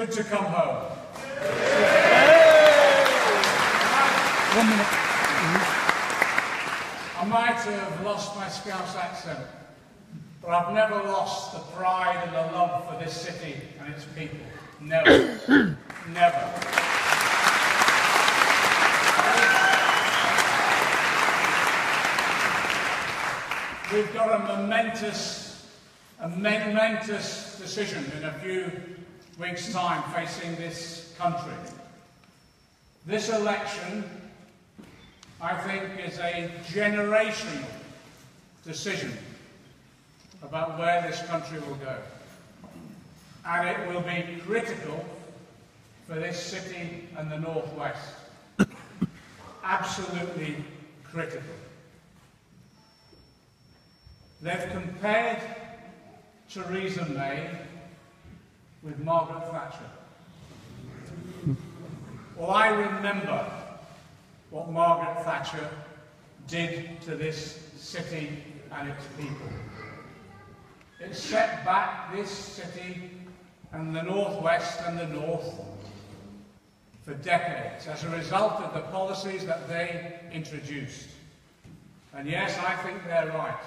good to come home. 1 minute. I might have lost my Scouse accent, but I've never lost the pride and the love for this city and its people. Never. Never. We've got a momentous decision in a few weeks' time facing this country. This election, I think, is a generational decision about where this country will go. And it will be critical for this city and the Northwest. Absolutely critical. They've compared Theresa May with Margaret Thatcher. Well, I remember what Margaret Thatcher did to this city and its people. It set back this city and the Northwest and the North for decades as a result of the policies that they introduced. And yes, I think they're right.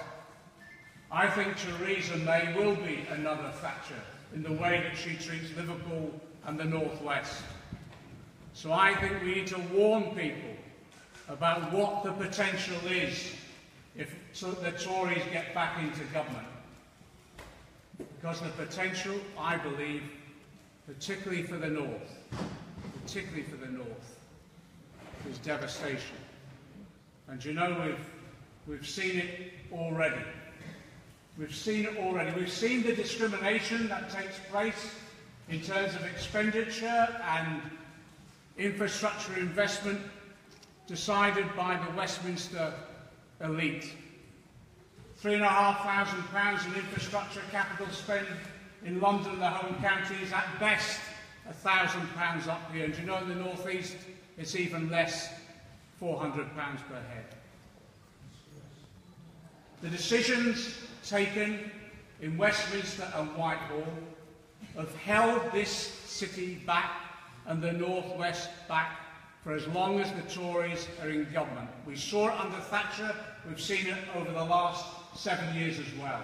I think Theresa May will be another Thatcher in the way that she treats Liverpool and the Northwest. So I think we need to warn people about what the potential is if the Tories get back into government. Because the potential, I believe, particularly for the North, is devastation. And you know, we've seen it already. We've seen it already. We've seen the discrimination that takes place in terms of expenditure and infrastructure investment decided by the Westminster elite. £3,500 in infrastructure capital spend in London, the home counties, at best £1,000 up here. And you know, in the North East, it's even less, £400 per head. The decisions taken in Westminster and Whitehall have held this city back and the Northwest back for as long as the Tories are in government. We saw it under Thatcher, we've seen it over the last 7 years as well.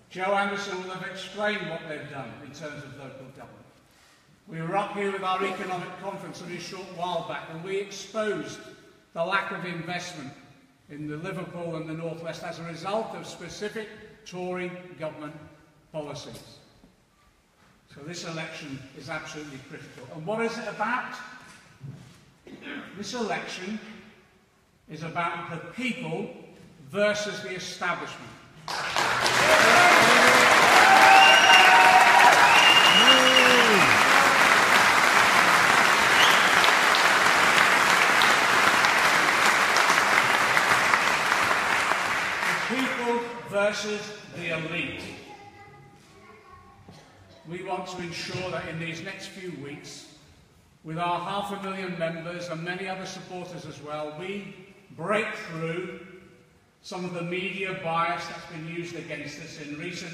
Joe Anderson will have explained what they've done in terms of local government. We were up here with our economic conference only a short while back, and we exposed the lack of investment in the Liverpool and the Northwest as a result of specific Tory government policies. So this election is absolutely critical. And what is it about? This election is about the people versus the establishment. The people versus the elite. We want to ensure that in these next few weeks, with our 500,000 members and many other supporters as well, we break through some of the media bias that's been used against us in recent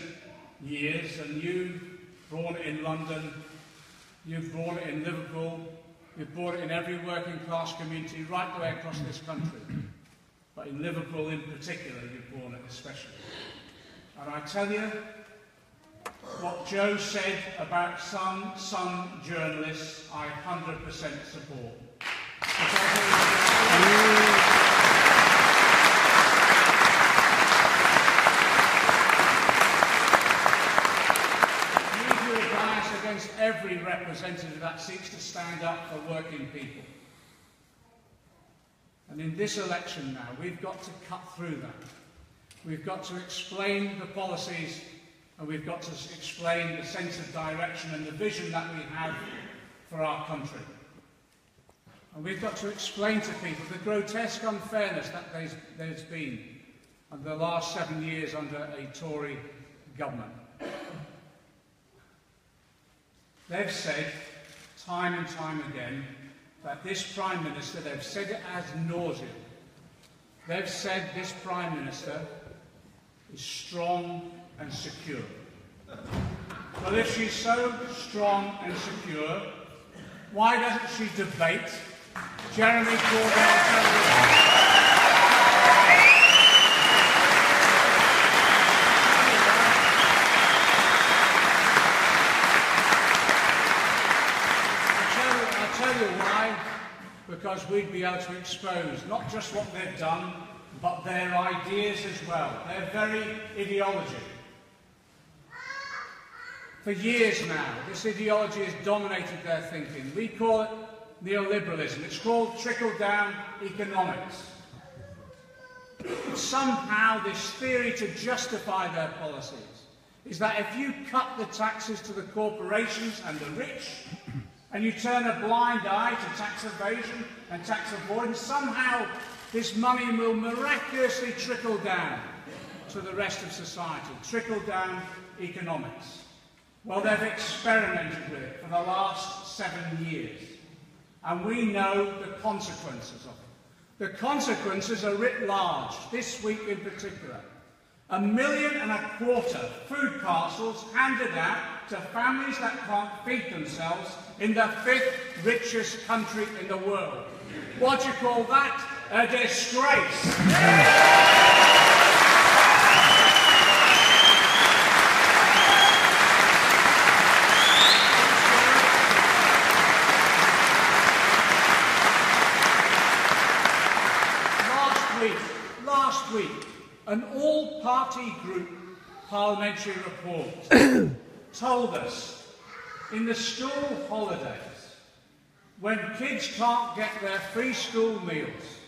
years. And you brought it in London, you've brought it in Liverpool, you've brought it in every working class community right the way across this country. But in Liverpool in particular, you've brought it especially. And I tell you, what Joe said about some journalists, I 100% support. Media is biased against every representative that seeks to stand up for working people. And in this election now, we've got to cut through that. We've got to explain the policies, and we've got to explain the sense of direction and the vision that we have for our country. And we've got to explain to people the grotesque unfairness that there's been in the last 7 years under a Tory government. They've said time and time again that this Prime Minister, they've said it ad nauseam, they've said this Prime Minister is strong and secure. Well, if she's so strong and secure, why doesn't she debate Jeremy Corbyn? Because we'd be able to expose not just what they've done, but their ideas as well, their very ideology. For years now, this ideology has dominated their thinking. We call it neoliberalism. It's called trickle-down economics. Somehow this theory to justify their policies is that if you cut the taxes to the corporations and the rich, and you turn a blind eye to tax evasion and tax avoidance, somehow this money will miraculously trickle down to the rest of society, trickle down economics. Well, they've experimented with it for the last 7 years, and we know the consequences of it. The consequences are writ large, this week in particular. 1.25 million food parcels handed out to families that can't feed themselves in the 5th richest country in the world. What do you call that? A disgrace. Last week, an all-party group parliamentary report told us in the school holidays, when kids can't get their free school meals,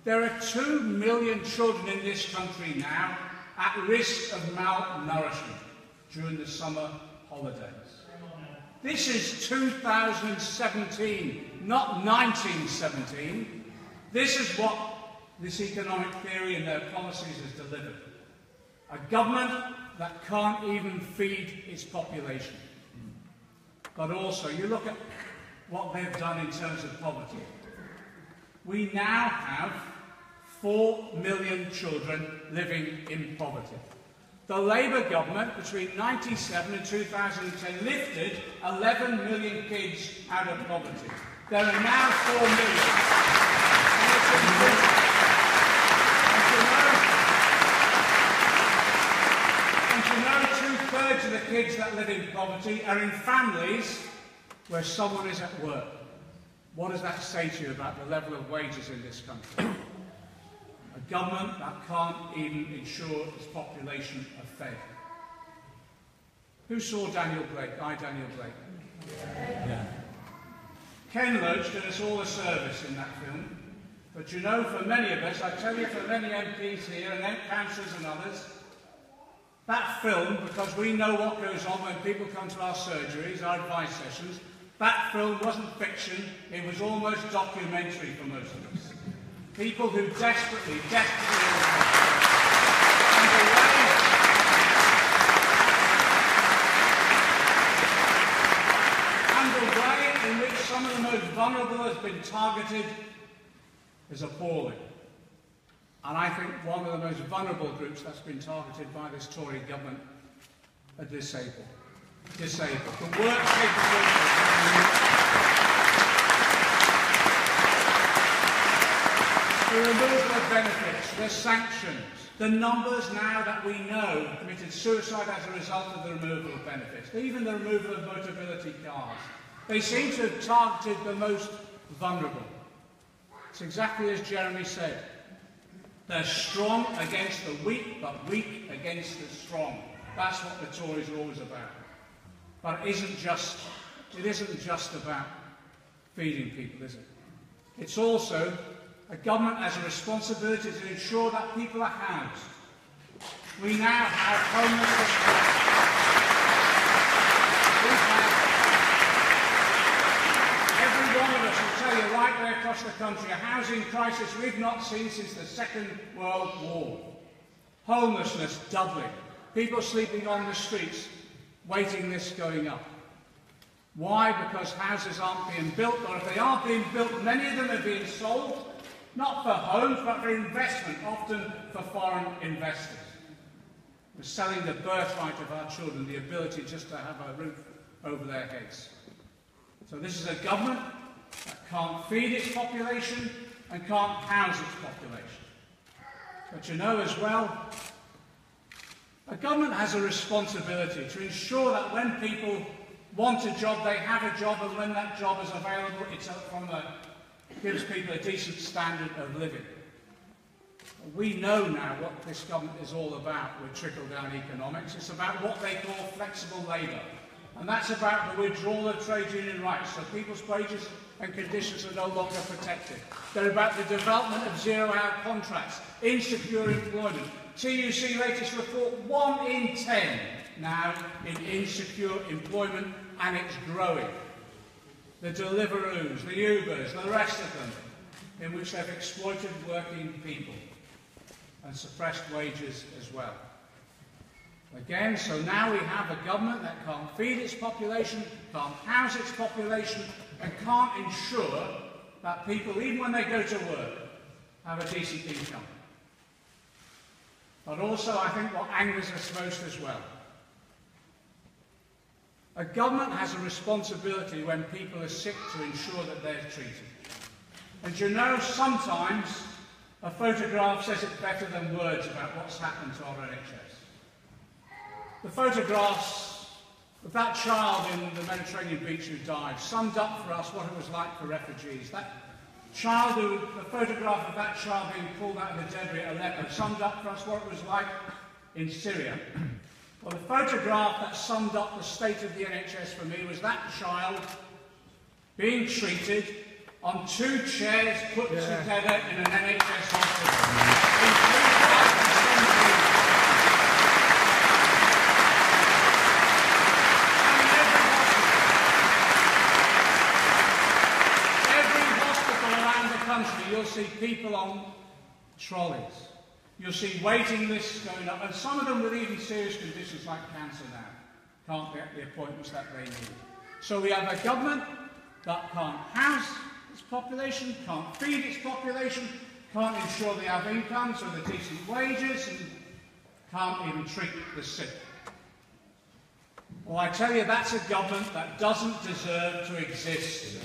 there are 2 million children in this country now at risk of malnourishment during the summer holidays. This is 2017, not 1917. This is what this economic theory and their policies has delivered. A government that can't even feed its population. But also, you look at what they've done in terms of poverty. We now have 4 million children living in poverty. The Labour government, between 1997 and 2010, lifted 11 million kids out of poverty. There are now 4 million. And you know, 2/3 of the kids that live in poverty are in families where someone is at work. What does that say to you about the level of wages in this country? A government that can't even ensure its population are fed. Who saw Daniel Blake? Daniel Blake. Yeah. Ken Loach did us all a service in that film. But you know, for many of us, I tell you, for many MPs here and councillors and others, that film, because we know what goes on when people come to our surgeries, our advice sessions, that film wasn't fiction, it was almost documentary for most of us. People who desperately and the way in which some of the most vulnerable has been targeted is appalling. And I think one of the most vulnerable groups that's been targeted by this Tory government are disabled. Disabled. The work capability. The removal of benefits, the sanctions, the numbers now that we know committed suicide as a result of the removal of benefits, even the removal of mobility cars. They seem to have targeted the most vulnerable. It's exactly as Jeremy said. They're strong against the weak, but weak against the strong. That's what the Tories are always about. But it isn't just about feeding people, is it? It's also a government has a responsibility to ensure that people are housed. We now have homelessness. Every one of us will tell you right there across the country, a housing crisis we've not seen since the Second World War. Homelessness doubling. People sleeping on the streets, waiting lists going up. Why? Because houses aren't being built, or if they are being built, many of them are being sold, not for homes, but for investment, often for foreign investors. We're selling the birthright of our children, the ability just to have a roof over their heads. So this is a government that can't feed its population and can't house its population. But you know as well, a government has a responsibility to ensure that when people want a job, they have a job, and when that job is available, gives people a decent standard of living. We know now what this government is all about with trickle-down economics. It's about what they call flexible labour. And that's about the withdrawal of trade union rights, so people's wages and conditions are no longer protected. They're about the development of zero-hour contracts, insecure employment. TUC latest report, 1 in 10 now in insecure employment, and it's growing. The Deliveroos, the Ubers, the rest of them, in which they've exploited working people and suppressed wages as well. Again, so now we have a government that can't feed its population, can't house its population, and can't ensure that people, even when they go to work, have a decent income. But also, I think what angers us most as well, a government has a responsibility when people are sick to ensure that they're treated. And you know, sometimes a photograph says it better than words about what's happened to our NHS. The photographs of that child in the Mediterranean beach who died summed up for us what it was like for refugees. The photograph of that child being pulled out of the debris at Aleppo summed up for us what it was like in Syria. Well, the photograph that summed up the state of the NHS for me was that child being treated on 2 chairs put together in an NHS hospital. You'll see people on trolleys. You'll see waiting lists going up, and some of them with even serious conditions like cancer now can't get the appointments that they need. So we have a government that can't house its population, can't feed its population, can't ensure they have incomes or the decent wages, and can't even treat the sick. Well, I tell you, that's a government that doesn't deserve to exist.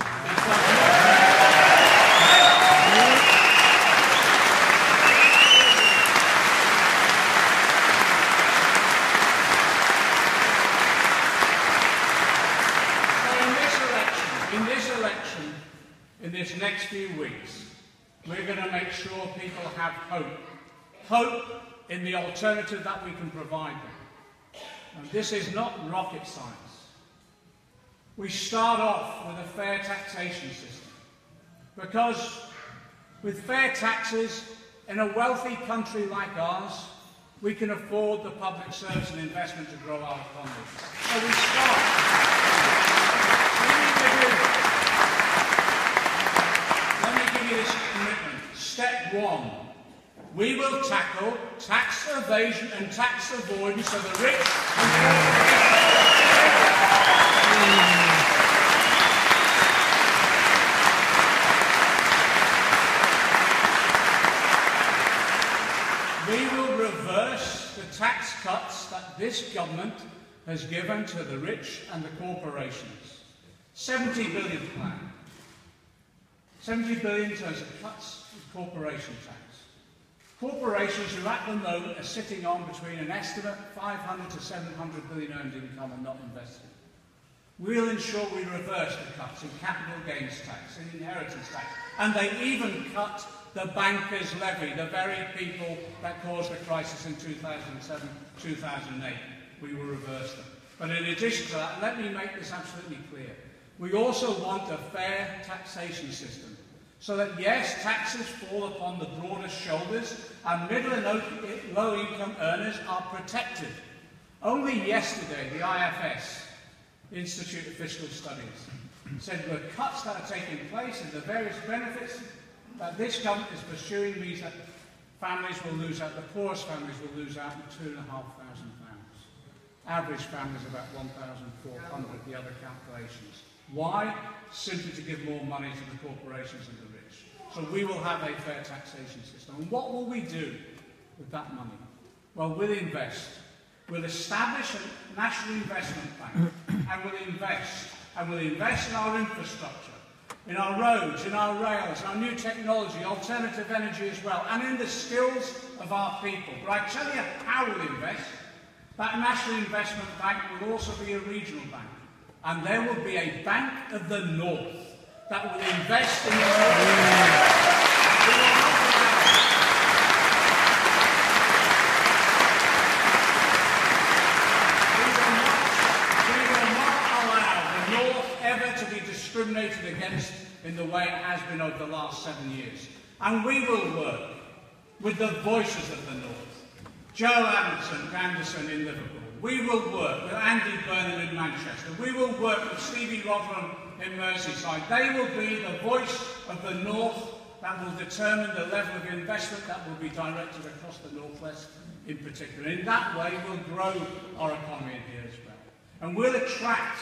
In this next few weeks, we're going to make sure people have hope. Hope in the alternative that we can provide them. And this is not rocket science. We start off with a fair taxation system. Because with fair taxes, in a wealthy country like ours, we can afford the public service and investment to grow our economy. So we start. This commitment. Step 1. We will tackle tax evasion and tax avoidance of the rich and we will reverse the tax cuts that this government has given to the rich and the corporations. 70 billion plan. 70 billion in terms of cuts in corporation tax. Corporations who at the moment are sitting on between an estimate 500 to 700 billion earned income and not invested. We'll ensure we reverse the cuts in capital gains tax, in inheritance tax, and they even cut the bankers' levy, the very people that caused the crisis in 2007, 2008. We will reverse them. But in addition to that, let me make this absolutely clear. We also want a fair taxation system, so that, yes, taxes fall upon the broadest shoulders and middle and low-income earners are protected. Only yesterday, the IFS, Institute of Fiscal Studies, said the cuts that are taking place and the various benefits that this government is pursuing means that families will lose out, the poorest families will lose out £2,500. Average families about 1,400, the other calculations. Why? Simply to give more money to the corporations and the rich. So we will have a fair taxation system. And what will we do with that money? Well, we'll invest. We'll establish a national investment bank and we'll invest in our infrastructure, in our roads, in our rails, our new technology, alternative energy as well, and in the skills of our people. But I tell you how we'll invest. That national investment bank will also be a regional bank, and there will be a Bank of the North that will invest in the North. We will not allow the North ever to be discriminated against in the way it has been over the last 7 years. And we will work with the voices of the North. Joe Anderson in Liverpool. We will work with Andy Burnham in Manchester. We will work with Stevie Rotherham in Merseyside. They will be the voice of the North that will determine the level of investment that will be directed across the North West in particular. In that way, we'll grow our economy in here as well. And we'll attract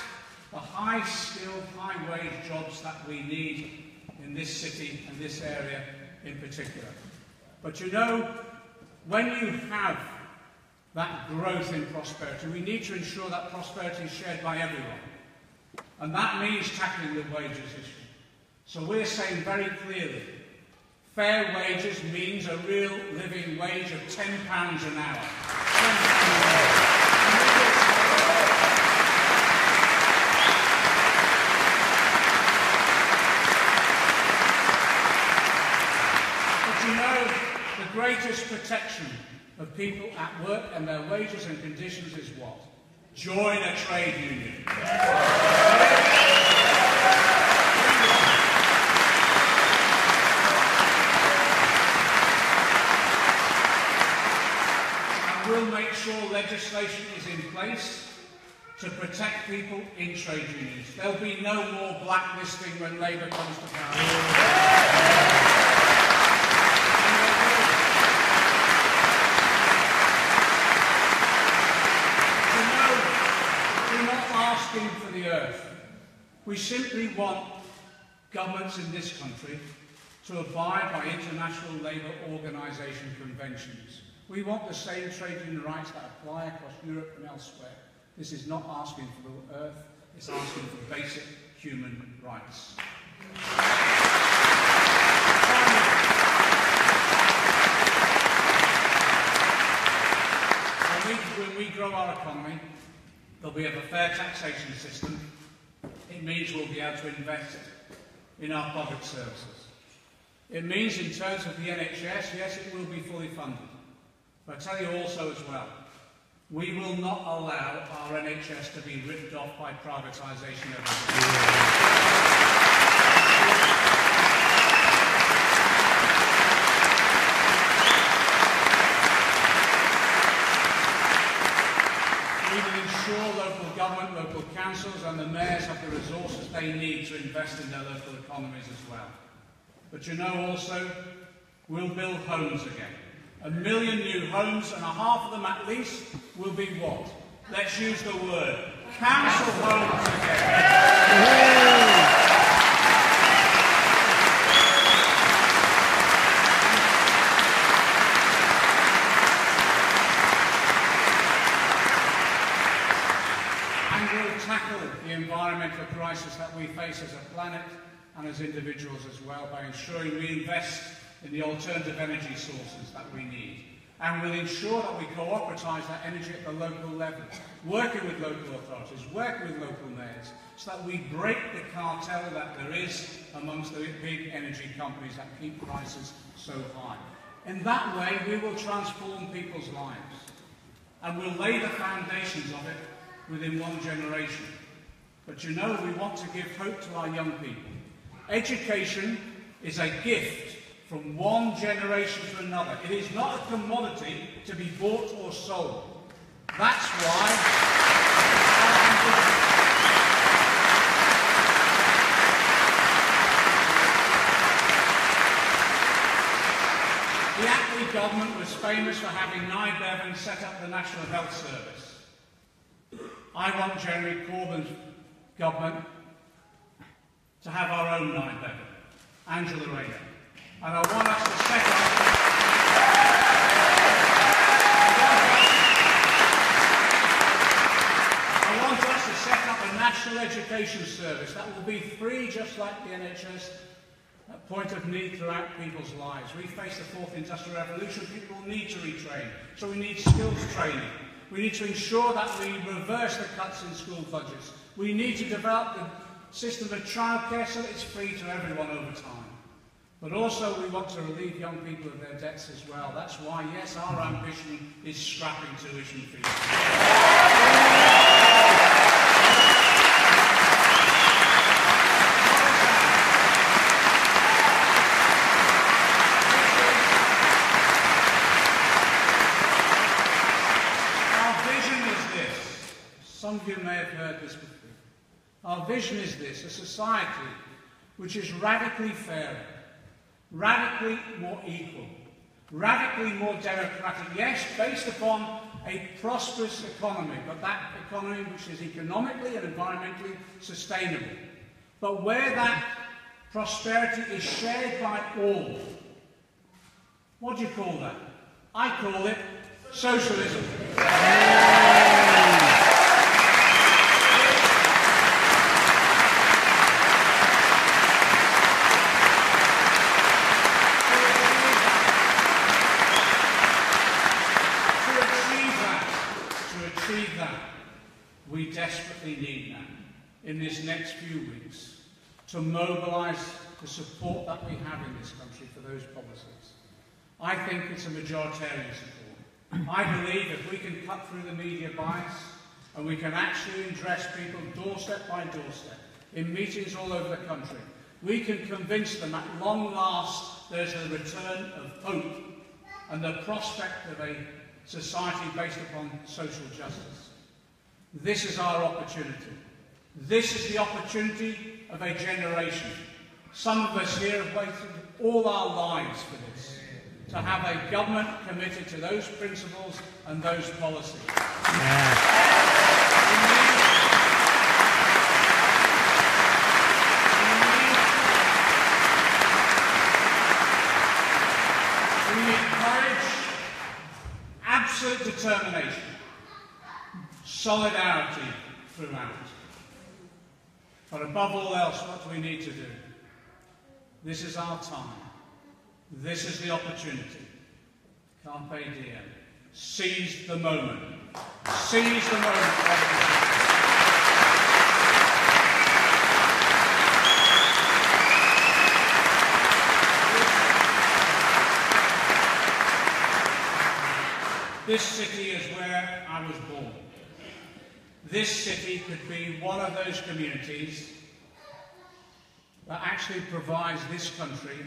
the high-skilled, high-wage jobs that we need in this city and this area in particular. But you know, when you have that growth in prosperity, we need to ensure that prosperity is shared by everyone. And that means tackling the wages issue. So we're saying very clearly, fair wages means a real living wage of £10 an hour. But you know, the greatest protection of people at work and their wages and conditions is what? Join a trade union. And we'll make sure legislation is in place to protect people in trade unions. There'll be no more blacklisting when Labour comes to power. For the earth. We simply want governments in this country to abide by international labour organisation conventions. We want the same trade union rights that apply across Europe and elsewhere. This is not asking for the earth, it's asking for basic human rights. When we grow our economy, we have a fair taxation system. It means we'll be able to invest in our public services. It means in terms of the NHS, yes, it will be fully funded. But I tell you also as well, we will not allow our NHS to be ripped off by privatisation local government, local councils and the mayors have the resources they need to invest in their local economies as well. But you know also, we'll build homes again. 1 million new homes, and half of them at least will be what? Let's use the word, council homes again. The environmental crisis that we face as a planet and as individuals as well, by ensuring we invest in the alternative energy sources that we need. And we'll ensure that we cooperatise that energy at the local level, working with local authorities, working with local mayors, so that we break the cartel that there is amongst the big energy companies that keep prices so high. In that way, we will transform people's lives, and we'll lay the foundations of it within one generation. But you know, we want to give hope to our young people. Education is a gift from one generation to another. It is not a commodity to be bought or sold. That's why the Attlee government was famous for having Nye Bevan set up the National Health Service. I want Jeremy Corbyn's government to have our own Nye Bevan, Angela Rayner. And I want us to set up education service that will be free, just like the NHS, at point of need throughout people's lives. We face the fourth industrial revolution. People will need to retrain, so we need skills training. We need to ensure that we reverse the cuts in school budgets. We need to develop the system of childcare so that it's free to everyone over time. But also we want to relieve young people of their debts as well. That's why, yes, our ambition is scrapping tuition fees. Some of you may have heard this before. Our vision is this: a society which is radically fairer, radically more equal, radically more democratic, yes, based upon a prosperous economy, but that economy which is economically and environmentally sustainable, but where that prosperity is shared by all. What do you call that? I call it socialism. We desperately need now, in this next few weeks, to mobilise the support that we have in this country for those policies. I think it's a majoritarian support. I believe if we can cut through the media bias and we can actually address people doorstep by doorstep in meetings all over the country, we can convince them at long last there's a return of hope and the prospect of a society based upon social justice. This is our opportunity. This is the opportunity of a generation. Some of us here have waited all our lives for this, to have a government committed to those principles and those policies. We need courage, absolute determination, solidarity throughout. But above all else, what do we need to do? This is our time. This is the opportunity. Carpe diem. Seize the moment. Seize the moment. This city is where I was born. This city could be one of those communities that actually provides this country,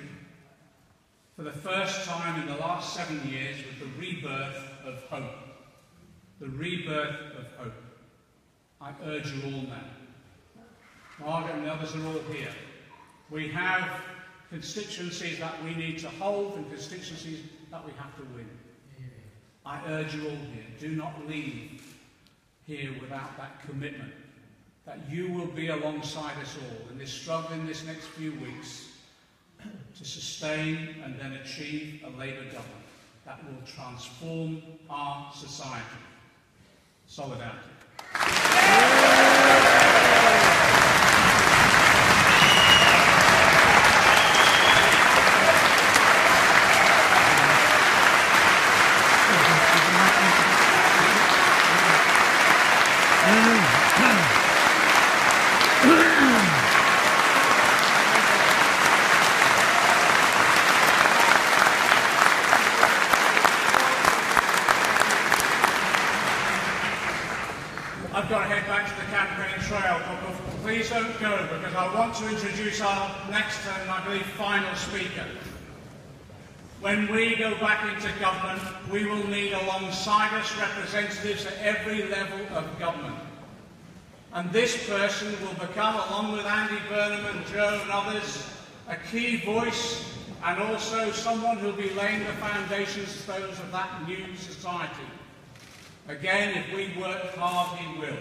for the first time in the last 7 years, with the rebirth of hope. The rebirth of hope. I urge you all now. Margaret and the others are all here. We have constituencies that we need to hold and constituencies that we have to win. I urge you all here, do not leave here without that commitment that you will be alongside us all in this struggle in this next few weeks to sustain and then achieve a Labour government that will transform our society. Solidarity. I've got to head back to the campaign trail, but please don't go, because I want to introduce our next and I believe final speaker. When we go back into government, we will need alongside us representatives at every level of government. And this person will become, along with Andy Burnham and Joe and others, a key voice and also someone who will be laying the foundations stones of that new society. Again, if we work hard, he will.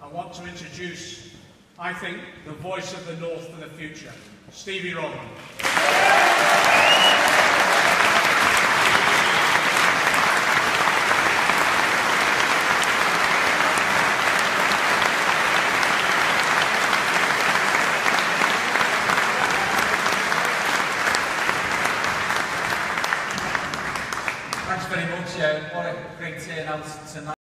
I want to introduce, I think, the voice of the North for the future, Stevie Rodman.